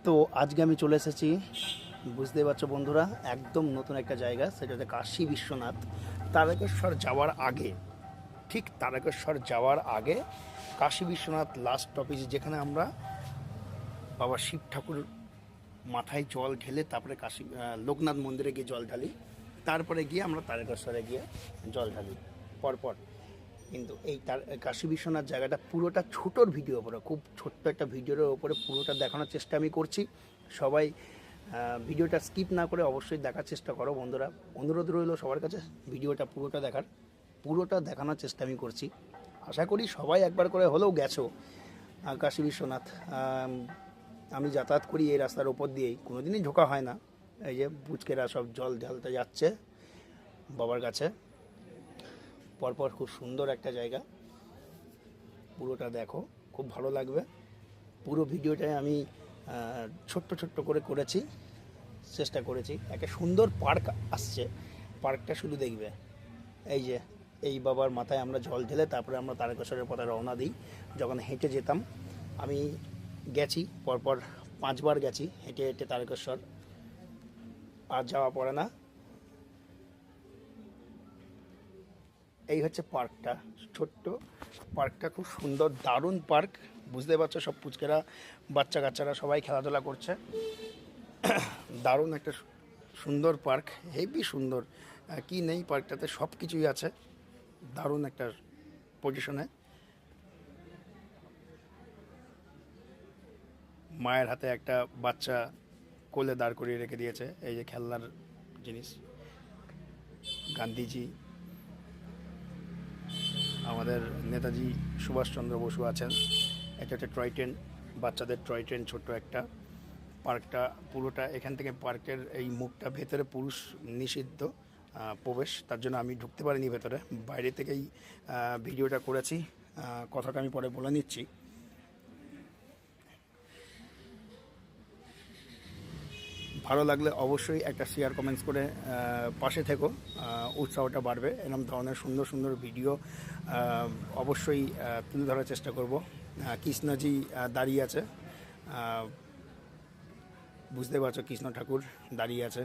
তো আজকে আমি চলে এসেছি, বুঝতেই পারছো বন্ধুরা, একদম নতুন একটা জায়গা, সেটা হচ্ছে কাশী বিশ্বনাথ। তারকেশ্বর যাওয়ার আগে, ঠিক তারকেশ্বর যাওয়ার আগে কাশী বিশ্বনাথ লাস্ট স্টপেজ, যেখানে আমরা বাবা শিব ঠাকুর মাথায় জল ঢেলে তারপরে লোকনাথ মন্দিরে গিয়ে জল ঢালি, তারপরে গিয়ে আমরা তারকেশ্বরে গিয়ে জল ঢালি পরপর। কিন্তু এই কাশী বিশ্বনাথ জায়গাটা পুরোটা ছোটোর ভিডিও ওপরে, খুব ছোট্ট একটা ভিডিওর ওপরে পুরোটা দেখানোর চেষ্টা আমি করছি। সবাই ভিডিওটা স্কিপ না করে অবশ্যই দেখার চেষ্টা করো বন্ধুরা। অনুরোধ রইল সবার কাছে ভিডিওটা পুরোটা দেখানোর চেষ্টা আমি করছি। আশা করি সবাই একবার করে হলেও গেছো কাশী বিশ্বনাথ। আমি যাতায়াত করি এই রাস্তার ওপর দিয়েই, কোনো দিনই ঢোকা হয় না। এই যে বুচকেরা সব জল ঢালতে যাচ্ছে বাবার কাছে পরপর। খুব সুন্দর একটা জায়গা, পুরোটা দেখো, খুব ভালো লাগবে। পুরো ভিডিওটায় আমি ছোট্ট ছোট্ট করে করেছি, চেষ্টা করেছি। একটা সুন্দর পার্ক আসছে, পার্কটা শুধু দেখবে। এই যে এই বাবার মাথায় আমরা জল ঢেলে তারপরে আমরা তারকেশ্বরের পথে রওনা দিই। যখন হেঁটে যেতাম, আমি গেছি পরপর 5 বার গেছি হেঁটে হেঁটে তারকেশ্বর, আর যাওয়া পড়ে না। এই হচ্ছে পার্কটা, ছোট্ট পার্কটা, খুব সুন্দর দারুণ পার্ক। বুঝতে পারছো, সব পুচকেরা বাচ্চা কাচ্চারা সবাই খেলাধুলা করছে। দারুণ একটা সুন্দর পার্ক, হেভি সুন্দর। কি নেই পার্কটাতে, সব কিছুই আছে। দারুণ একটা পজিশনে, মায়ের হাতে একটা বাচ্চা কোলে দাঁড় করিয়ে রেখে দিয়েছে। এই যে খেলনার জিনিস, গান্ধীজি, আমাদের নেতাজি সুভাষচন্দ্র বসু আছেন। এটা একটা টয় ট্রেন, বাচ্চাদের টয় ট্রেন, ছোট্ট একটা। পার্কটা পুরোটা, এখান থেকে পার্কের এই মুখটা ভেতরে পুরুষ নিষিদ্ধ প্রবেশ, তার জন্য আমি ঢুকতে পারিনি ভেতরে, বাইরে থেকেই ভিডিওটা করেছি। কথাটা আমি পরে বলে নিচ্ছি। ভালো লাগলে অবশ্যই একটা শেয়ার কমেন্টস করে পাশে থেকো, উৎসাহটা বাড়বে। এরকম ধরনের সুন্দর সুন্দর ভিডিও অবশ্যই তুলে ধরার চেষ্টা করব। কৃষ্ণজি দাঁড়িয়ে আছে, বুঝতে পারছো, কৃষ্ণ ঠাকুর দাঁড়িয়ে আছে।